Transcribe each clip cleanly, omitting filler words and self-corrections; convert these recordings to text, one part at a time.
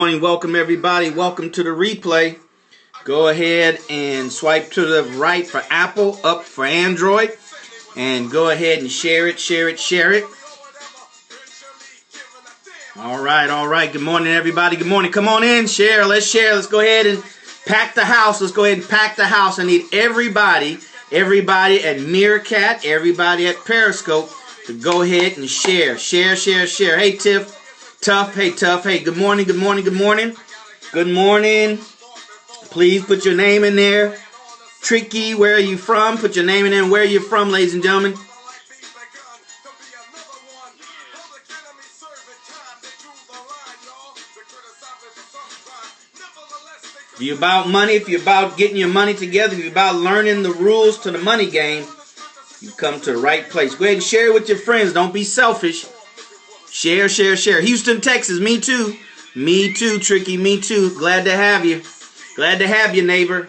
Morning, welcome everybody. Welcome to the replay. Go ahead and swipe to the right for Apple, up for Android, and go ahead and share it. All right. Good morning, everybody. Good morning. Come on in, share. Let's share. Let's go ahead and pack the house. I need everybody at Meerkat, everybody at Periscope to go ahead and share. Hey, Tough. Hey, good morning. Please put your name in there. Tricky, where are you from? Put your name in there and where you're from, ladies and gentlemen. If you're about money, if you're about getting your money together, if you're about learning the rules to the money game, you come to the right place. Go ahead and share it with your friends. Don't be selfish. Share. Houston, Texas, me too. Me too, Tricky, me too. Glad to have you, neighbor.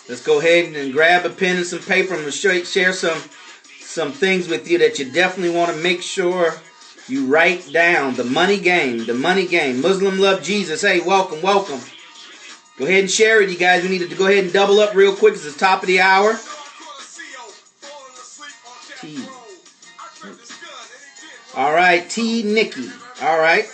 Let's go ahead and grab a pen and some paper. I'm going to share some things with you that you definitely want to make sure you write down. The money game. Muslim love Jesus. Hey, welcome. Go ahead and share it, you guys. We need to go ahead and double up real quick. It's the top of the hour. T. All right, T. Nikki. All right.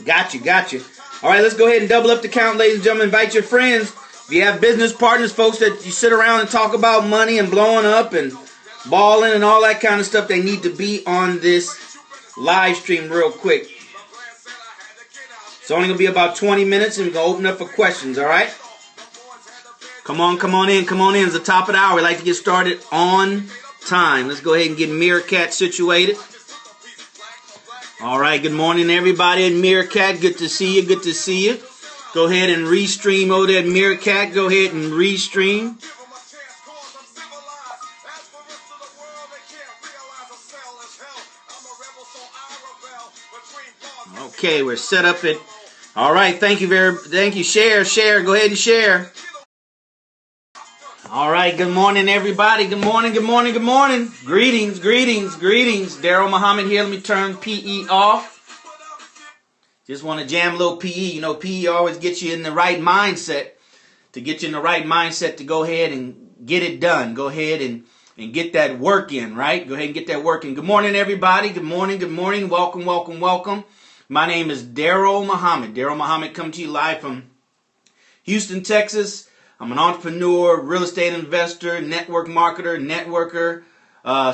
Got you. All right, let's go ahead and double up the count, ladies and gentlemen. Invite your friends. If you have business partners, folks that you sit around and talk about money and blowing up and balling and all that kind of stuff, they need to be on this live stream real quick. It's only going to be about 20 minutes, and we're going to open up for questions, all right? Come on in. It's the top of the hour. We like to get started on time. Let's go ahead and get Meerkat situated. All right, good morning, everybody at Meerkat. Good to see you. Go ahead and restream over there at Meerkat. Go ahead and restream. Okay, we're set up at... All right, thank you. Share. Go ahead and share. All right, good morning, everybody. Good morning. Greetings. DarrellMuhammad here. Let me turn PE off. Just want to jam a little PE. You know, PE always gets you in the right mindset. To get you in the right mindset to go ahead and get it done. Go ahead and get that work in, right? Go ahead and get that work in. Good morning, everybody. Good morning. Welcome. My name is DarrellMuhammad. DarrellMuhammad coming to you live from Houston, Texas. I'm an entrepreneur, real estate investor, network marketer, networker,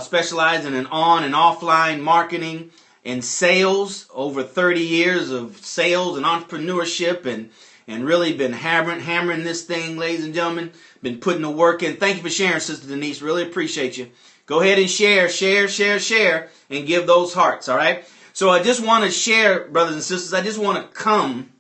specializing in on and offline marketing and sales. Over 30 years of sales and entrepreneurship and really been hammering this thing, ladies and gentlemen. Been putting the work in. Thank you for sharing, Sister Denise. Really appreciate you. Go ahead and share, and give those hearts, all right? So I just want to share, brothers and sisters, I just want to come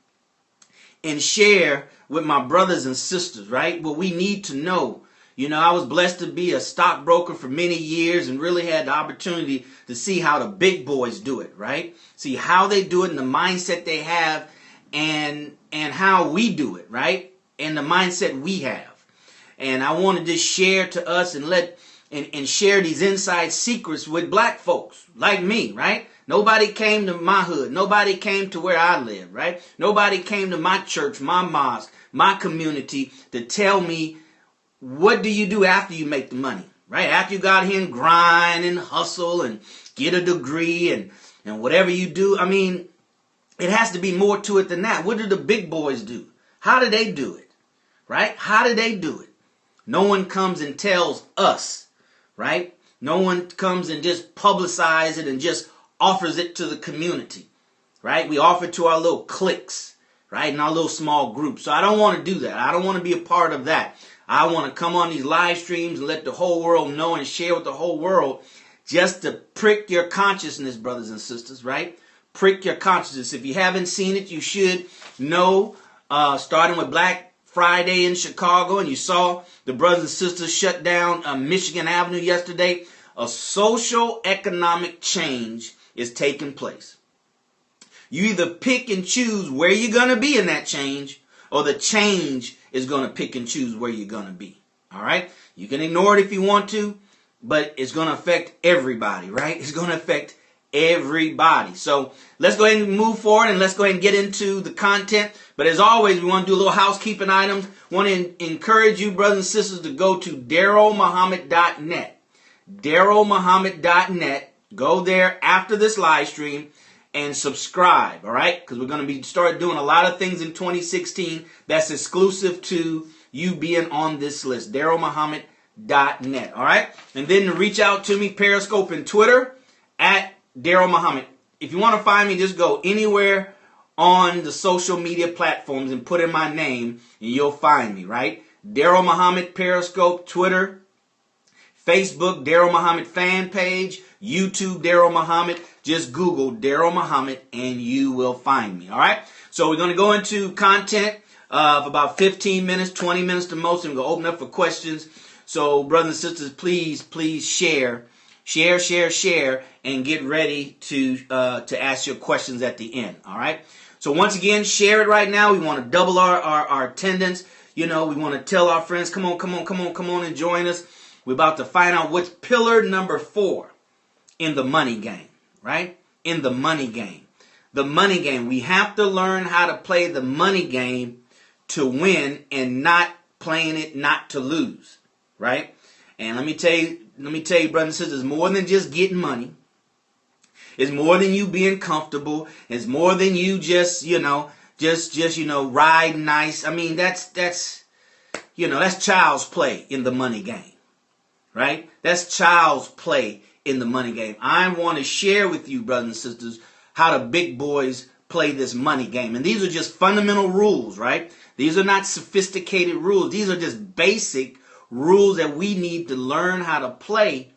and share with my brothers and sisters, right? What we need to know. You know, I was blessed to be a stockbroker for many years and really had the opportunity to see how the big boys do it, right? See how they do it and the mindset they have and how we do it, right? And the mindset we have. And I want to just share to us and share these inside secrets with black folks like me, right? Nobody came to my hood. Nobody came to where I live, right? Nobody came to my church, my mosque, my community to tell me, what do you do after you make the money, right? After you got here and grind and hustle and get a degree and whatever you do. I mean, it has to be more to it than that. What do the big boys do? How do they do it, right? How do they do it? No one comes and tells us, right? No one comes and just publicizes it and just offers it to the community, right? We offer it to our little cliques, right? In our little small groups. So I don't want to do that. I don't want to be a part of that. I want to come on these live streams and let the whole world know and share with the whole world just to prick your consciousness, brothers and sisters, right? Prick your consciousness. If you haven't seen it, you should know, starting with Black Friday in Chicago, and you saw the brothers and sisters shut down Michigan Avenue yesterday. A social economic change is taking place. You either pick and choose where you're going to be in that change, or the change is going to pick and choose where you're going to be. All right? You can ignore it if you want to, but it's going to affect everybody, right? It's going to affect everybody. So let's go ahead and move forward, and let's go ahead and get into the content. But as always, we want to do a little housekeeping items. Want to encourage you, brothers and sisters, to go to DarrellMuhammad.net. DarrellMuhammad.net. Go there after this live stream and subscribe, all right? Because we're going to start doing a lot of things in 2016 that's exclusive to you being on this list. DarrellMuhammad.net, all right? And then to reach out to me, Periscope and Twitter, at Darrell Muhammad. If you want to find me, just go anywhere on the social media platforms and put in my name, and you'll find me, right? Darrell Muhammad, Periscope, Twitter, Facebook, Darrell Muhammad fan page, YouTube, Darrell Muhammad. Just Google Darrell Muhammad, and you will find me, all right? So we're going to go into content of about 15 minutes, 20 minutes the most, and we're going to open up for questions. So, brothers and sisters, please share, and get ready to ask your questions at the end. All right. So once again, share it right now. We want to double our attendance. You know, we want to tell our friends, come on, and join us. We're about to find out what's pillar number 4 in the money game. Right? In the money game. The money game. We have to learn how to play the money game to win, and not playing it not to lose. Right? And let me tell you, brothers and sisters, it's more than just getting money. It's more than you being comfortable. It's more than you just ride nice. I mean, that's child's play in the money game, right? That's child's play in the money game. I want to share with you, brothers and sisters, how the big boys play this money game. And these are just fundamental rules, right? These are not sophisticated rules. These are just basic rules that we need to learn how to play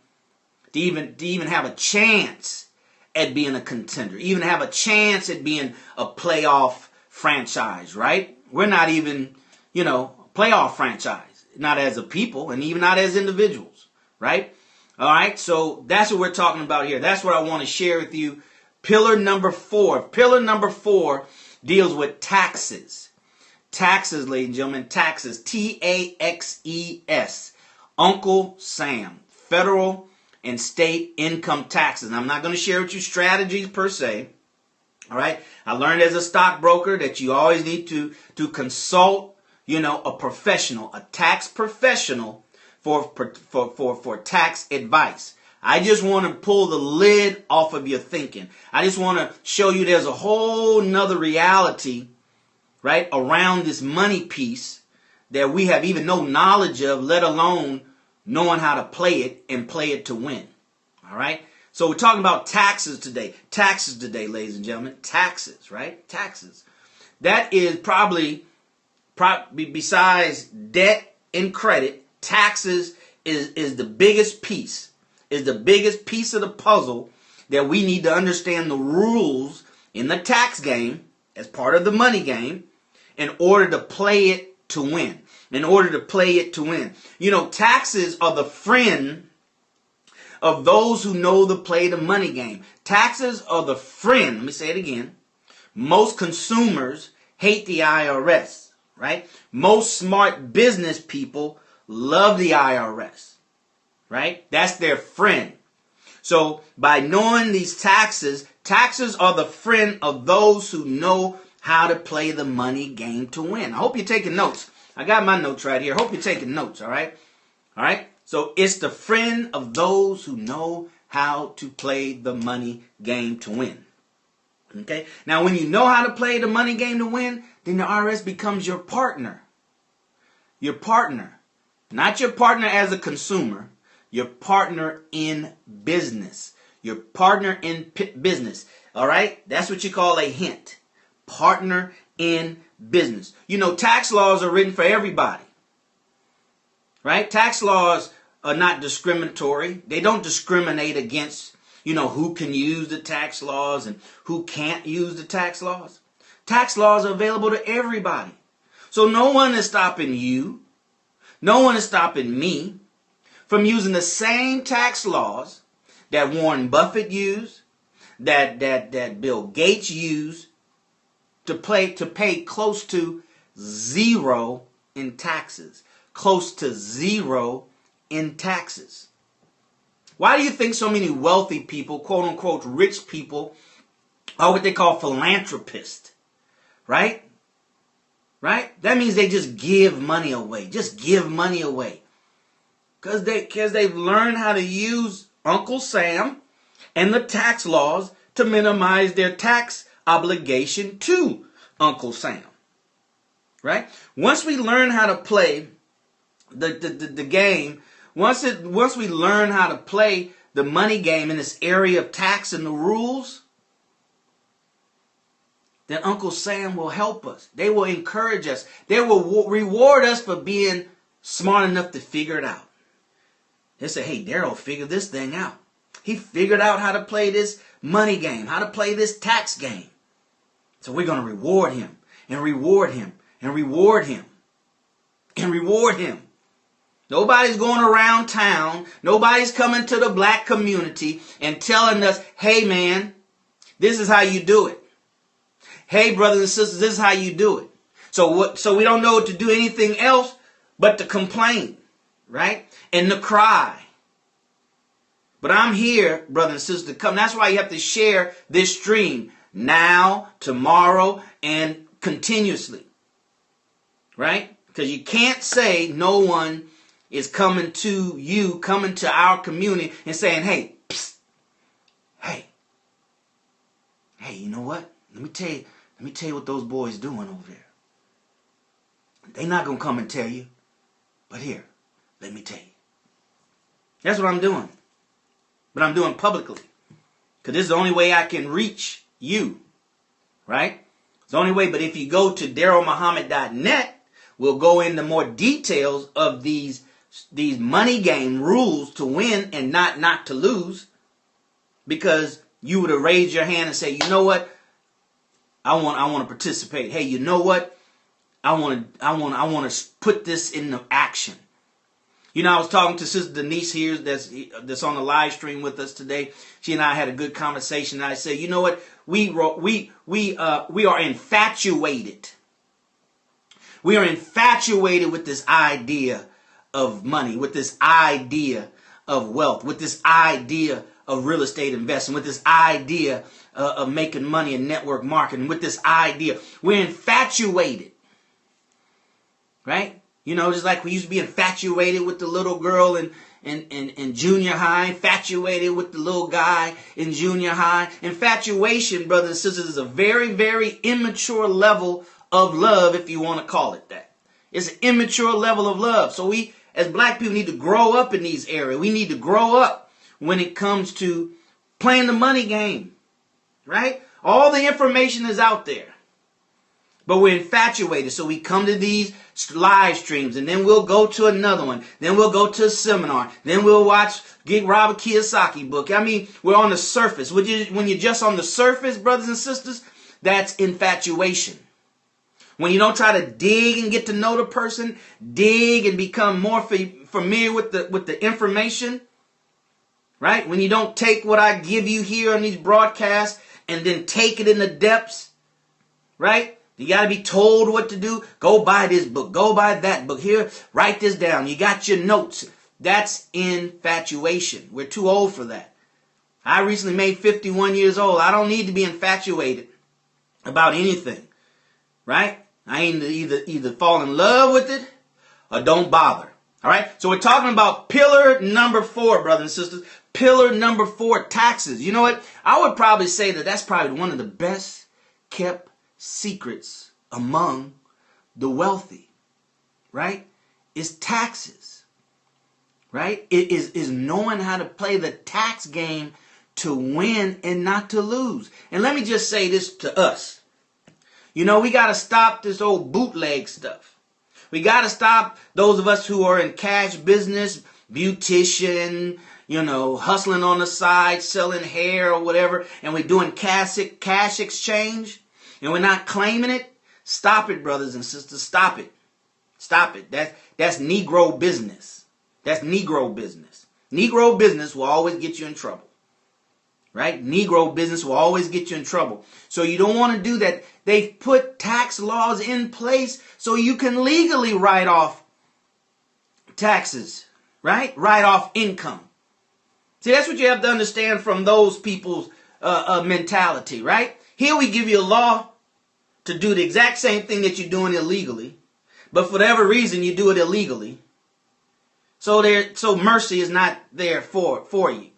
to even have a chance at being a contender, even have a chance at being a playoff franchise, right? We're not even, a playoff franchise, not as a people and even not as individuals, right? All right, so that's what we're talking about here. That's what I want to share with you. Pillar number 4. Pillar number 4 deals with taxes. Taxes, ladies and gentlemen, taxes, Taxes, Uncle Sam, federal and state income taxes. And I'm not going to share with you strategies per se. All right. I learned as a stockbroker that you always need to consult, a professional, a tax professional for tax advice. I just want to pull the lid off of your thinking. I just want to show you there's a whole nother reality, right, around this money piece that we have even no knowledge of, let alone knowing how to play it and play it to win. All right? So we're talking about taxes today. Taxes today, ladies and gentlemen. Taxes, right? Taxes. That is probably besides debt and credit, taxes is the biggest piece, is the biggest piece of the puzzle that we need to understand the rules in the tax game as part of the money game in order to play it to win. In order to play it to win. Taxes are the friend of those who know the play the money game. Taxes are the friend. Let me say it again. Most consumers hate the IRS, right? Most smart business people love the IRS, right? That's their friend. So by knowing these taxes are the friend of those who know how to play the money game to win. I hope you're taking notes. I got my notes right here. I hope you're taking notes, all right? All right? So it's the friend of those who know how to play the money game to win. Okay? Now, when you know how to play the money game to win, then the IRS becomes your partner. Your partner. Not your partner as a consumer. Your partner in business. Your partner in business. All right? That's what you call a hint. Partner in business. Tax laws are written for everybody. Right? Tax laws are not discriminatory. They don't discriminate against, who can use the tax laws and who can't use the tax laws. Tax laws are available to everybody. So no one is stopping you. No one is stopping me from using the same tax laws that Warren Buffett used, that Bill Gates used, to pay close to zero in taxes. Close to zero in taxes. Why do you think so many wealthy people, quote unquote rich people, are what they call philanthropists? Right? Right? That means they just give money away. Just give money away. Because they've learned how to use Uncle Sam and the tax laws to minimize their tax obligation to Uncle Sam. Right? Once we learn how to play the game, once we learn how to play the money game in this area of tax and the rules, then Uncle Sam will help us. They will encourage us. They will reward us for being smart enough to figure it out. They say, hey, Darrell figured this thing out. He figured out how to play this money game, how to play this tax game. So we're going to reward him and reward him and reward him and reward him. Nobody's going around town. Nobody's coming to the black community and telling us, hey, man, this is how you do it. Hey, brothers and sisters, this is how you do it. So we don't know to do anything else but to complain, right? And to cry. But I'm here, brothers and sisters, to come. That's why you have to share this stream now, tomorrow, and continuously. Right? Because you can't say no one is coming to you, coming to our community and saying, hey, psst, hey, you know what? Let me tell you what those boys doing over there. They're not going to come and tell you. But here, let me tell you. That's what I'm doing. But I'm doing publicly. Because this is the only way I can reach you. Right? It's the only way. But if you go to DarrellMuhammad.net, we'll go into more details of these money game rules to win and not to lose. Because you would have raised your hand and say, you know what? I want to participate. Hey, you know what? I want to put this into action. You know, I was talking to Sister Denise here that's on the live stream with us today. She and I had a good conversation. And I said, you know what? We are infatuated. We are infatuated with this idea of money, with this idea of wealth, with this idea of real estate investing, with this idea of making money in network marketing, with this idea. We're infatuated. Right? You know, just like we used to be infatuated with the little girl in junior high, infatuated with the little guy in junior high. Infatuation, brothers and sisters, is a very, very immature level of love, if you want to call it that. It's an immature level of love. So we, as black people, need to grow up in these areas. We need to grow up when it comes to playing the money game. Right? All the information is out there. But we're infatuated. So we come to these live streams and then we'll go to another one. Then we'll go to a seminar. Then we'll get Robert Kiyosaki book. I mean, we're on the surface. When you're just on the surface, brothers and sisters, that's infatuation. When you don't try to dig and get to know the person, dig and become more familiar with the information, right? When you don't take what I give you here on these broadcasts and then take it in the depths, right? You got to be told what to do. Go buy this book. Go buy that book. Here, write this down. You got your notes. That's infatuation. We're too old for that. I recently made 51 years old. I don't need to be infatuated about anything. Right? I ain't either fall in love with it or don't bother. All right? So we're talking about pillar number 4, brothers and sisters. Pillar number 4, taxes. You know what? I would probably say that's probably one of the best kept secrets among the wealthy, right? Is taxes, right? It is knowing how to play the tax game to win and not to lose. And let me just say this to us. You know, we got to stop this old bootleg stuff. We got to stop those of us who are in cash business, beautician, you know, hustling on the side, selling hair or whatever, and we're doing cash exchange. And we're not claiming it. Stop it, brothers and sisters. Stop it. Stop it. That's Negro business. That's Negro business. Negro business will always get you in trouble. Right? Negro business will always get you in trouble. So you don't want to do that. They've put tax laws in place so you can legally write off taxes. Right? Write off income. See, that's what you have to understand from those people's mentality, right? Here we give you a law to do the exact same thing that you're doing illegally, but for whatever reason you do it illegally. So mercy is not there for you,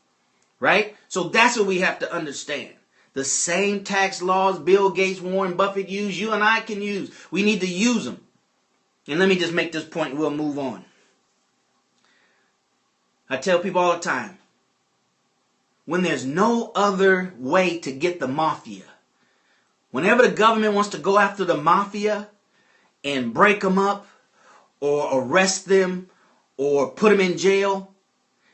right? So that's what we have to understand. The same tax laws Bill Gates, Warren Buffett use, you and I can use. We need to use them. And let me just make this point and we'll move on. I tell people all the time, when there's no other way to get the mafia, whenever the government wants to go after the mafia and break them up or arrest them or put them in jail,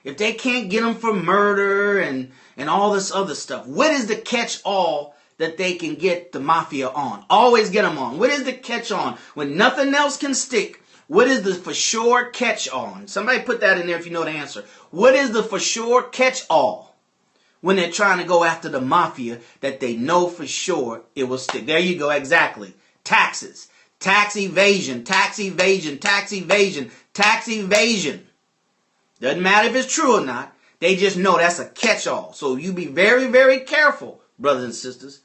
if they can't get them for murder and all this other stuff, what is the catch-all that they can get the mafia on? Always get them on. What is the catch-on? When nothing else can stick, what is the for sure catch-on? Somebody put that in there if you know the answer. What is the for sure catch-all when they're trying to go after the mafia that they know for sure it will stick? There you go, exactly. Taxes. Tax evasion, tax evasion, tax evasion, tax evasion. Doesn't matter if it's true or not. They just know that's a catch-all. So you be very, very careful, brothers and sisters,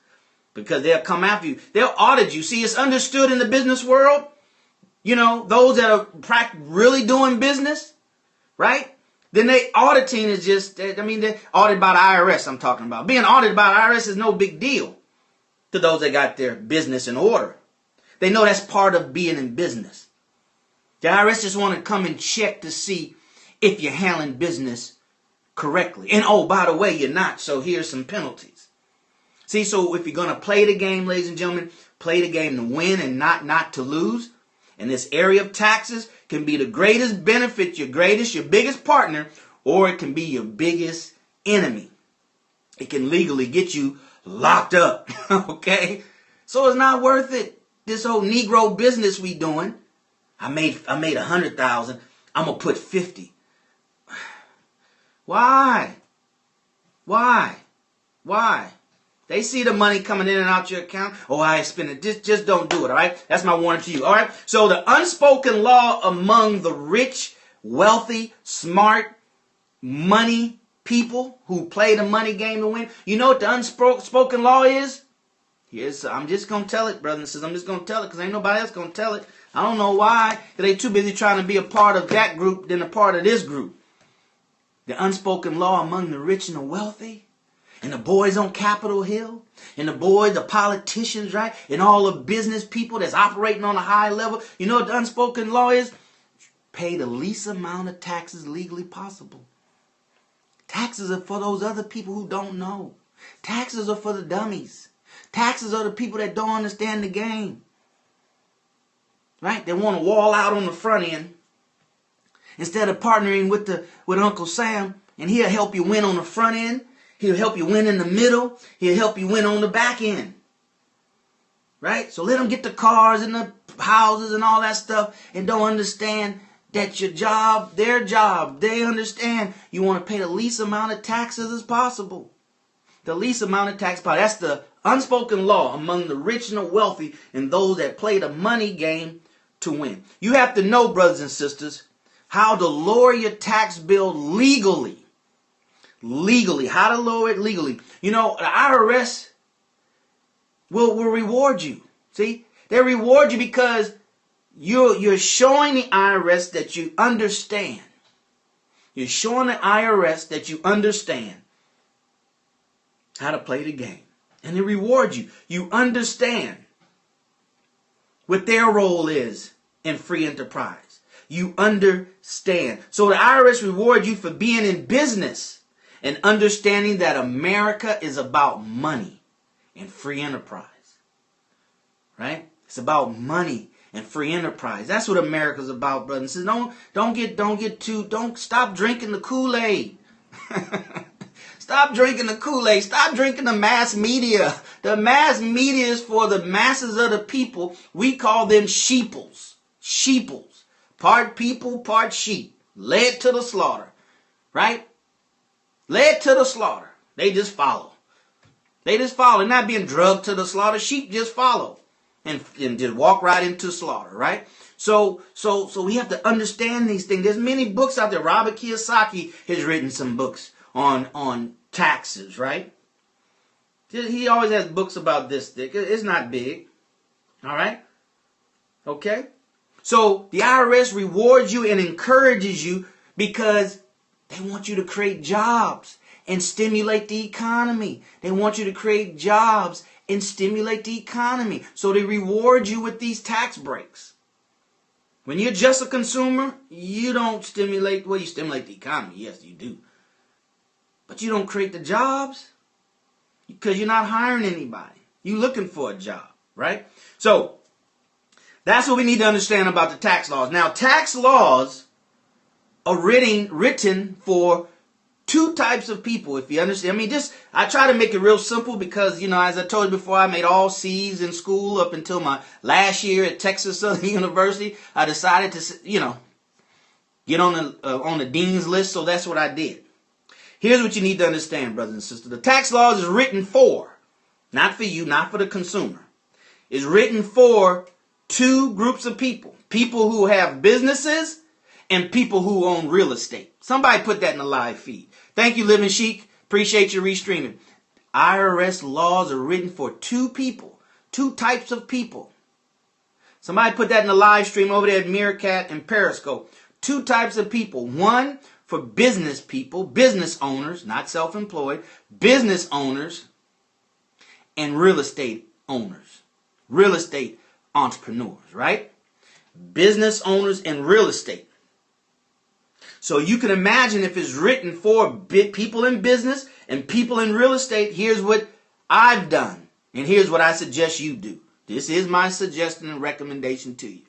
because they'll come after you. They'll audit you. See, it's understood in the business world, you know, those that are really doing business, right? Then they auditing is just, they're audited by the IRS I'm talking about. Being audited by the IRS is no big deal to those that got their business in order. They know that's part of being in business. The IRS just want to come and check to see if you're handling business correctly. And oh, by the way, you're not, so here's some penalties. See, so if you're going to play the game, ladies and gentlemen, play the game to win and not to lose. And this area of taxes can be the greatest benefit, your biggest partner, or it can be your biggest enemy. It can legally get you locked up, okay? So it's not worth it. This whole Negro business we doing, I made 100,000. I'm gonna put 50. Why? They see the money coming in and out your account. Oh, I spend it. Just don't do it, all right? That's my warning to you, all right? So the unspoken law among the rich, wealthy, smart, money people who play the money game to win. You know what the unspoken law is? Yes, I'm just going to tell it, brothers and sisters. I'm just going to tell it because ain't nobody else going to tell it. I don't know why. They too busy trying to be a part of that group than a part of this group. The unspoken law among the rich and the wealthy, and the boys on Capitol Hill, and the politicians, right? And all the business people that's operating on a high level. You know what the unspoken law is? Pay the least amount of taxes legally possible. Taxes are for those other people who don't know. Taxes are for the dummies. Taxes are the people that don't understand the game. Right? They want to wall out on the front end instead of partnering with Uncle Sam, and he'll help you win on the front end. He'll help you win in the middle. He'll help you win on the back end. Right? So let them get the cars and the houses and all that stuff and don't understand that their job, they understand you want to pay the least amount of taxes as possible. The least amount of tax possible. That's the unspoken law among the rich and the wealthy and those that play the money game to win. You have to know, brothers and sisters, how to lower your tax bill legally. Legally. How to lower it legally. You know, the IRS will reward you. See? They reward you because you're showing the IRS that you understand. You're showing the IRS that you understand how to play the game. And they reward you. You understand what their role is in free enterprise. You understand. So the IRS rewards you for being in business and understanding that America is about money and free enterprise. Right? It's about money and free enterprise. That's what America's about, brothers and sisters. Don't stop drinking the Kool-Aid. Stop drinking the Kool-Aid. Stop drinking the mass media. The mass media is for the masses of the people. We call them sheeples. Sheeples. Part people, part sheep. Led to the slaughter. Right? Led to the slaughter. They just follow. They just follow. They're not being drugged to the slaughter. Sheep just follow. And just walk right into slaughter. Right? So we have to understand these things. There's many books out there. Robert Kiyosaki has written some books on taxes, right? He always has books about this thick. It's not big. All right? Okay? So the IRS rewards you and encourages you because they want you to create jobs and stimulate the economy. They want you to create jobs and stimulate the economy. So they reward you with these tax breaks. When you're just a consumer, you don't stimulate, well, you stimulate the economy. Yes, you do. But you don't create the jobs because you're not hiring anybody. You're looking for a job, right? So that's what we need to understand about the tax laws. Now, tax laws are written for two types of people, if you understand. I mean, I try to make it real simple because, as I told you before, I made all C's in school up until my last year at Texas Southern University. I decided to, get on the dean's list, so that's what I did. Here's what you need to understand, brothers and sisters. The tax laws is written for, not for you, not for the consumer. It's written for two groups of people. People who have businesses and people who own real estate. Somebody put that in the live feed. Thank you, Living Chic. Appreciate you restreaming. IRS laws are written for two people, two types of people. Somebody put that in the live stream over there at Meerkat and Periscope. Two types of people. One for business people, business owners, not self-employed, business owners, and real estate owners, real estate entrepreneurs, right? Business owners and real estate. So you can imagine if it's written for people in business and people in real estate, here's what I've done. And here's what I suggest you do. This is my suggestion and recommendation to you.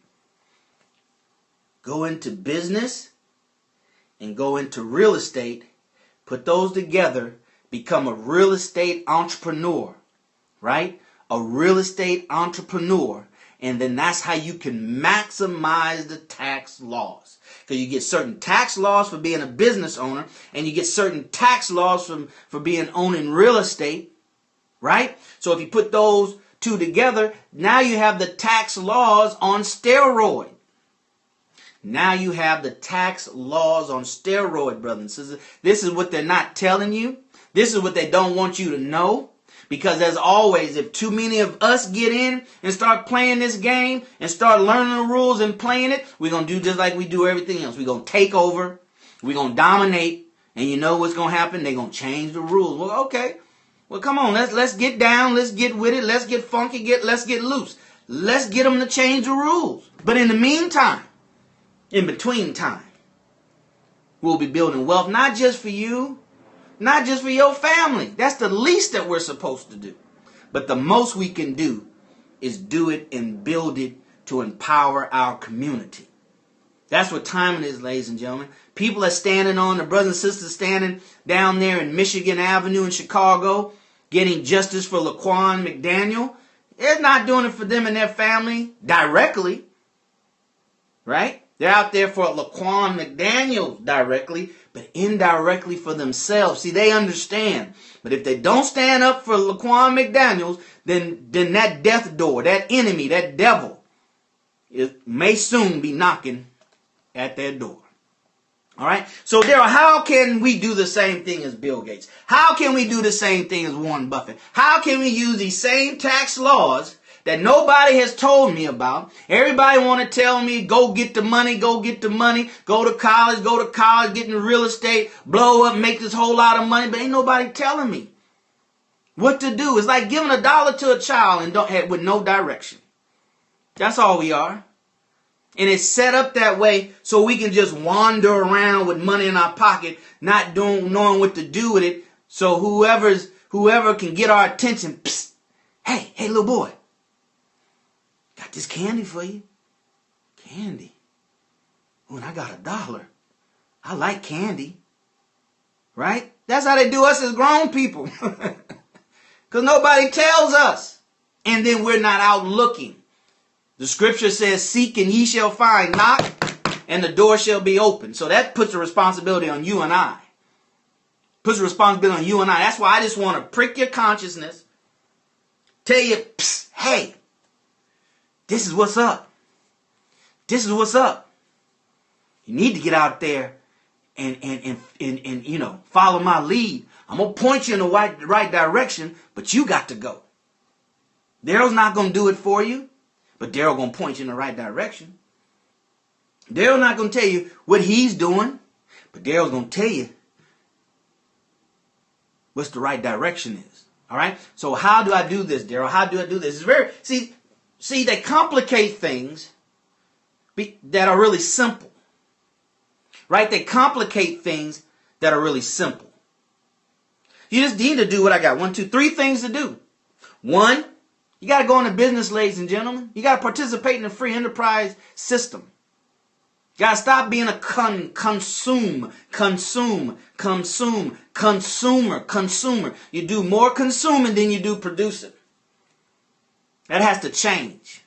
Go into business and go into real estate. Put those together. Become a real estate entrepreneur. Right? A real estate entrepreneur. And then that's how you can maximize the tax laws. Because you get certain tax laws for being a business owner, and you get certain tax laws for owning real estate, right? So if you put those two together, now you have the tax laws on steroid. Now you have the tax laws on steroid, brothers and sisters. This is what they're not telling you. This is what they don't want you to know. Because as always, if too many of us get in and start playing this game and start learning the rules and playing it, we're going to do just like we do everything else. We're going to take over. We're going to dominate. And you know what's going to happen? They're going to change the rules. Well, okay. Well, come on. Let's get down. Let's get with it. Let's get funky. Let's get loose. Let's get them to change the rules. But in the meantime, in between time, we'll be building wealth, not just for you. Not just for your family. That's the least that we're supposed to do. But the most we can do is do it and build it to empower our community. That's what time it is, ladies and gentlemen. People are standing on, the brothers and sisters standing down there in Michigan Avenue in Chicago, getting justice for Laquan McDaniel. They're not doing it for them and their family directly. Right? They're out there for Laquan McDaniel directly, but indirectly for themselves. See, they understand. But if they don't stand up for Laquan McDaniels, then that death door, that enemy, that devil, it may soon be knocking at their door. All right? So, Darrell, how can we do the same thing as Bill Gates? How can we do the same thing as Warren Buffett? How can we use these same tax laws that nobody has told me about? Everybody want to tell me, go get the money, go to college, get in real estate, blow up, make this whole lot of money, but ain't nobody telling me what to do. It's like giving $1 to a child and with no direction. That's all we are. And it's set up that way so we can just wander around with money in our pocket, not knowing what to do with it. So whoever can get our attention, psst, hey little boy, got this candy for you. Candy. Oh, and I got $1. I like candy. Right? That's how they do us as grown people. Because nobody tells us. And then we're not out looking. The scripture says, seek and ye shall find, knock, and the door shall be open. So that puts a responsibility on you and I. Puts a responsibility on you and I. That's why I just want to prick your consciousness. Tell you, psst, hey, this is what's up. This is what's up. You need to get out there and you know, follow my lead. I'm going to point you in the right direction, but you got to go. Darrell's not going to do it for you, but Darrell going to point you in the right direction. Darrell's not going to tell you what he's doing, but Darrell's going to tell you what's the right direction is. All right? So how do I do this, Darrell? How do I do this? It's very, see, they complicate things that are really simple. Right? They complicate things that are really simple. You just need to do what I got. 1, 2, 3 things to do. 1, you got to go into business, ladies and gentlemen. You got to participate in the free enterprise system. You got to stop being a consumer. You do more consuming than you do producing. That has to change.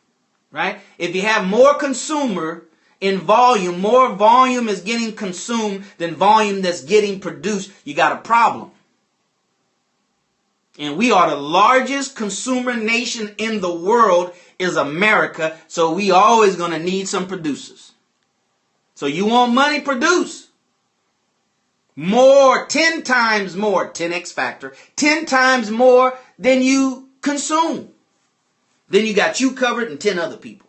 Right? If you have more consumer in volume, more volume is getting consumed than volume that's getting produced, you got a problem. And we are the largest consumer nation in the world is America, so we always going to need some producers. So you want money, produce. More, 10 times more, 10x factor, 10 times more than you consume. Then you got you covered and 10 other people.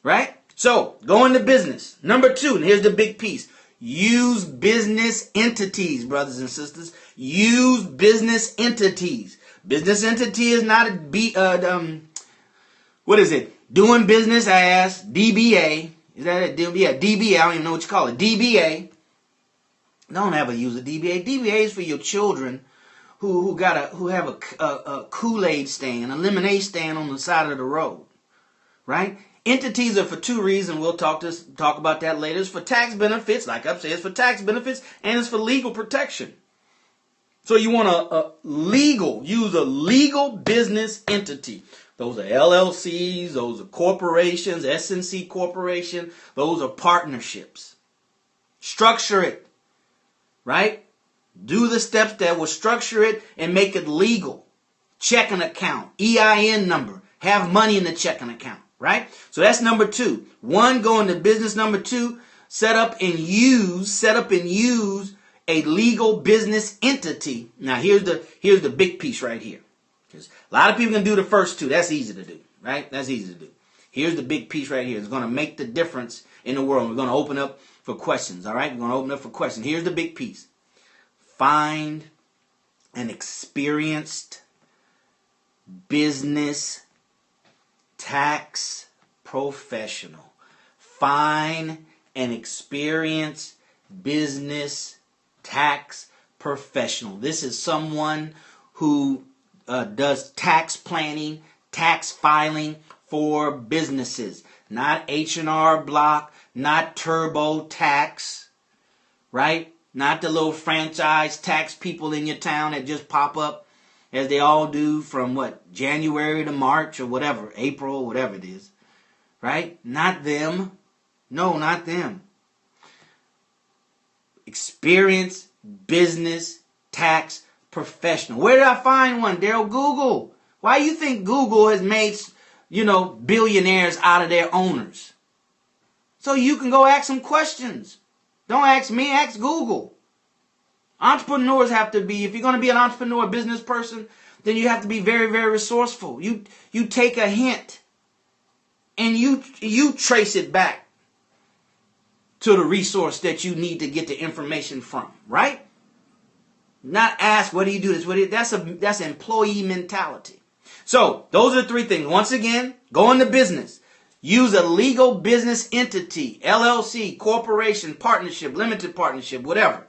Right? So, go into business. Number 2, and here's the big piece. Use business entities, brothers and sisters. Use business entities. Business entity is not what is it? Doing business as DBA. Is that it? Yeah, DBA. I don't even know what you call it. DBA. Don't ever use a DBA. DBA is for your children who have a Kool-Aid stand, a lemonade stand on the side of the road. Right? Entities are for 2 reasons. We'll talk about that later. It's for tax benefits, like I've said, it's for tax benefits, and it's for legal protection. So you want use a legal business entity. Those are LLCs, those are corporations, S&C Corporation, those are partnerships. Structure it, right? Do the steps that will structure it and make it legal. Checking account, EIN number, have money in the checking account. Right? So that's number 2. 1, go into business. Number 2, set up and use a legal business entity. Now here's the big piece right here. Because a lot of people can do the first 2. That's easy to do. Right? That's easy to do. Here's the big piece right here. It's going to make the difference in the world. We're going to open up for questions. All right? We're going to open up for questions. Here's the big piece. Find an experienced business tax professional. Find an experienced business tax professional. This is someone who does tax planning, tax filing for businesses. Not H&R Block, not TurboTax, right? Not the little franchise tax people in your town that just pop up as they all do from January to March or whatever, April, whatever it is. Right? Not them. No, not them. Experienced business tax professional. Where did I find one, Darrell? Google. Why do you think Google has made, billionaires out of their owners? So you can go ask them questions. Don't ask me, ask Google. Entrepreneurs have to be, if you're going to be an entrepreneur, business person, then you have to be very, very resourceful. You take a hint and you trace it back to the resource that you need to get the information from, right? Not ask, what do you do this? That's employee mentality. So those are the 3 things. Once again, go into business. Use a legal business entity, LLC, corporation, partnership, limited partnership, whatever.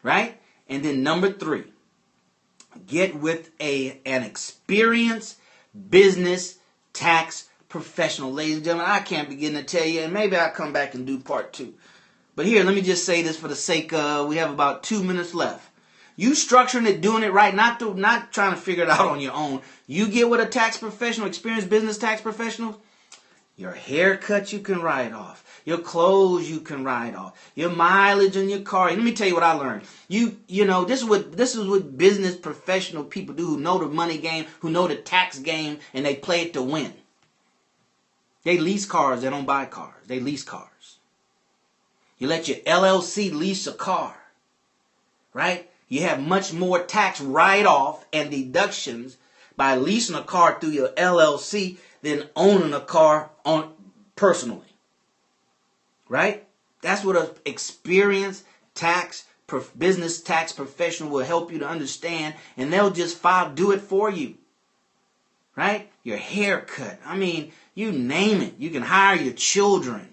Right? And then number 3, get with an experienced business tax professional. Ladies and gentlemen, I can't begin to tell you, and maybe I'll come back and do part 2. But here, let me just say this for the sake of, we have about 2 minutes left. You structuring it, doing it right, not trying to figure it out on your own. You get with a tax professional, experienced business tax professional, your haircut you can write off. Your clothes you can write off. Your mileage in your car. Let me tell you what I learned. This is what business professional people do, who know the money game, who know the tax game, and they play it to win. They lease cars. They don't buy cars. They lease cars. You let your LLC lease a car, right? You have much more tax write-off and deductions by leasing a car through your LLC than owning a car personally, right? That's what an experienced business tax professional will help you to understand, and they'll just do it for you, right? Your haircut, I mean, you name it. You can hire your children,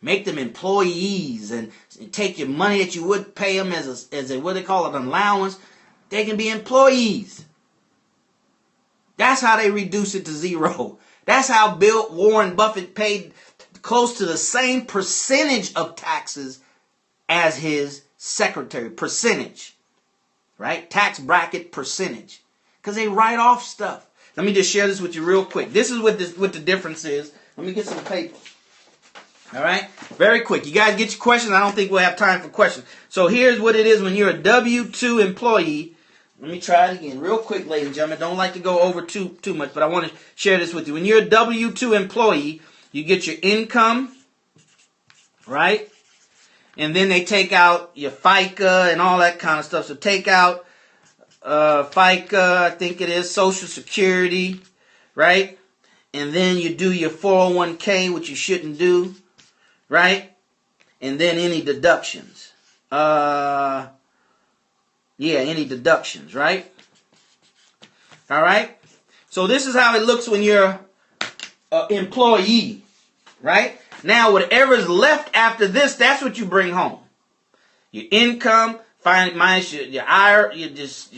make them employees, and take your money that you would pay them as a what they call it, an allowance. They can be employees. That's how they reduce it to zero. That's how Warren Buffett paid close to the same percentage of taxes as his secretary. Percentage, right? Tax bracket percentage. Because they write off stuff. Let me just share this with you real quick. This is what the difference is. Let me get some paper. All right? Very quick. You guys get your questions. I don't think we'll have time for questions. So here's what it is when you're a W-2 employee. Let me try it again real quick, ladies and gentlemen. Don't like to go over too much, but I want to share this with you. When you're a W-2 employee, you get your income, right? And then they take out your FICA and all that kind of stuff. So take out FICA, I think it is, Social Security, right? And then you do your 401k, which you shouldn't do, right? And then any deductions. Any deductions, right? All right? So this is how it looks when you're an employee, right? Now, whatever's left after this, that's what you bring home. Your income, minus your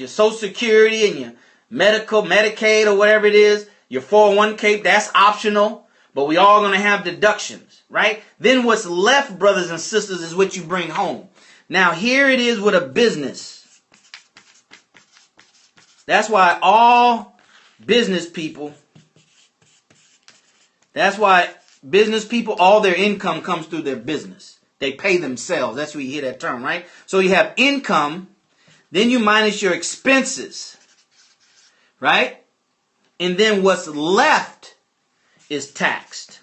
Social Security and your Medicaid or whatever it is, your 401k, that's optional, but we all going to have deductions, right? Then what's left, brothers and sisters, is what you bring home. Now, here it is with a business. That's why all business people, all their income comes through their business. They pay themselves. That's where you hear that term, right? So you have income, then you minus your expenses, right? And then what's left is taxed,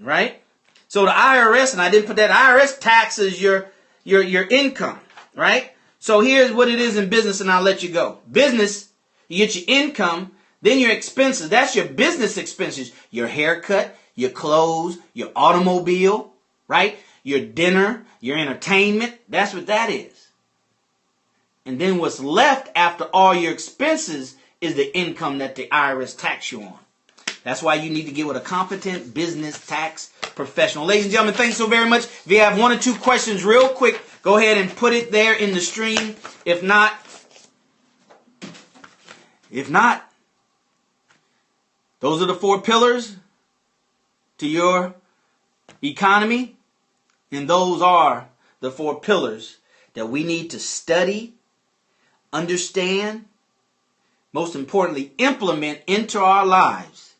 right? So the IRS, and I didn't put that, IRS taxes your income, right? So here's what it is in business, and I'll let you go. Business, you get your income, then your expenses. That's your business expenses. Your haircut, your clothes, your automobile, right? Your dinner, your entertainment. That's what that is. And then what's left after all your expenses is the income that the IRS tax you on. That's why you need to get with a competent business tax professional. Ladies and gentlemen, thanks so very much. If you have one or two questions real quick, go ahead and put it there in the stream. If not, those are the 4 pillars to your economy. And those are the 4 pillars that we need to study, understand, most importantly, implement into our lives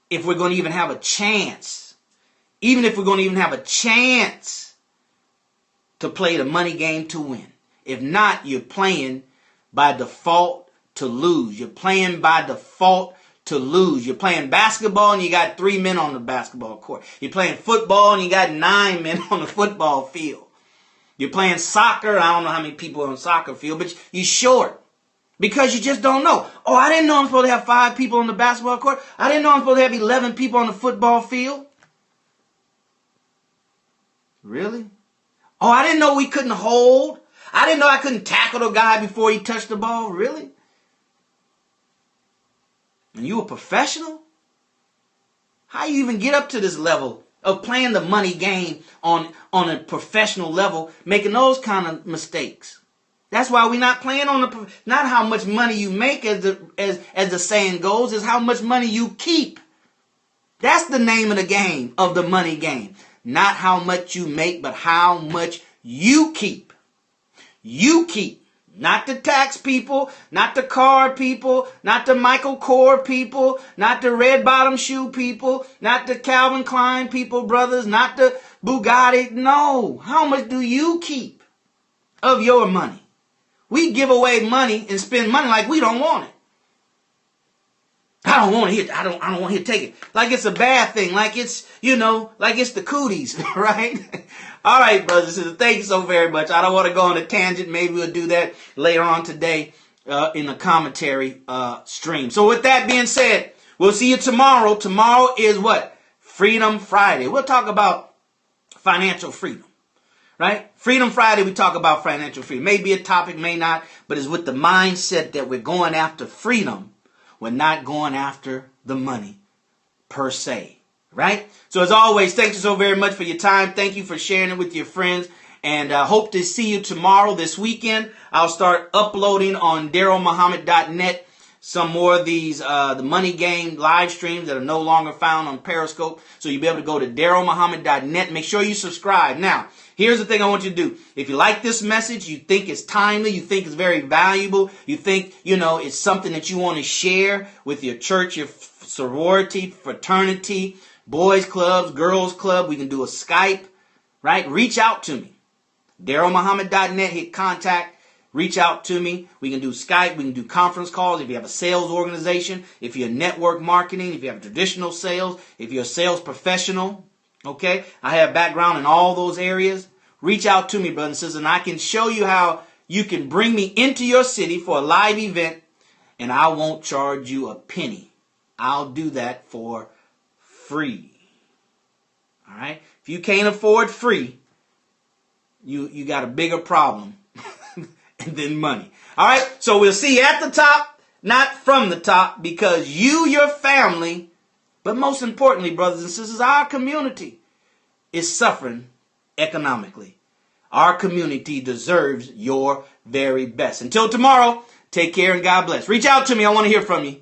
if we're going to even have a chance. Even if we're going to even have a chance to play the money game to win. If not, you're playing by default to lose. You're playing by default to lose. You're playing basketball and you got 3 men on the basketball court. You're playing football and you got 9 men on the football field. You're playing soccer. I don't know how many people are on the soccer field, but you're short because you just don't know. Oh, I didn't know I'm supposed to have 5 people on the basketball court. I didn't know I'm supposed to have 11 people on the football field. Really? Oh, I didn't know we couldn't hold. I didn't know I couldn't tackle the guy before he touched the ball. Really? And you a professional? How you even get up to this level of playing the money game on a professional level, making those kind of mistakes? That's why we're not playing on not how much money you make, as the saying goes, is how much money you keep. That's the name of the game, of the money game. Not how much you make, but how much you keep. You keep. Not the tax people, not the car people, not the Michael Kors people, not the red bottom shoe people, not the Calvin Klein people, brothers, not the Bugatti. No. How much do you keep of your money? We give away money and spend money like we don't want it. I don't want to hear. I don't want to hear take it. Like it's a bad thing. Like it's, like it's the cooties, right? All right, brothers and sisters. Thank you so very much. I don't want to go on a tangent. Maybe we'll do that later on today in the commentary stream. So with that being said, we'll see you tomorrow. Tomorrow is what? Freedom Friday. We'll talk about financial freedom. Right? Freedom Friday, we talk about financial freedom. May be a topic, may not, but it's with the mindset that we're going after freedom. We're not going after the money per se, right? So as always, thank you so very much for your time. Thank you for sharing it with your friends. And I hope to see you tomorrow, this weekend. I'll start uploading on DarrellMuhammad.net some more of these, the Money Game live streams that are no longer found on Periscope. So you'll be able to go to DarrellMuhammad.net. Make sure you subscribe. Now, here's the thing I want you to do. If you like this message, you think it's timely, you think it's very valuable, you think, it's something that you want to share with your church, your sorority, fraternity, boys clubs, girls club, we can do a Skype, right? Reach out to me. DarrellMuhammad.net, hit contact. Reach out to me. We can do Skype. We can do conference calls. If you have a sales organization, if you're network marketing, if you have traditional sales, if you're a sales professional, okay? I have background in all those areas. Reach out to me, brothers and sisters, and I can show you how you can bring me into your city for a live event, and I won't charge you a penny. I'll do that for free. All right? If you can't afford free, you got a bigger problem than money. All right? So we'll see you at the top, not from the top, because you, your family, but most importantly, brothers and sisters, our community is suffering economically. Our community deserves your very best. Until tomorrow, take care and God bless. Reach out to me. I want to hear from you.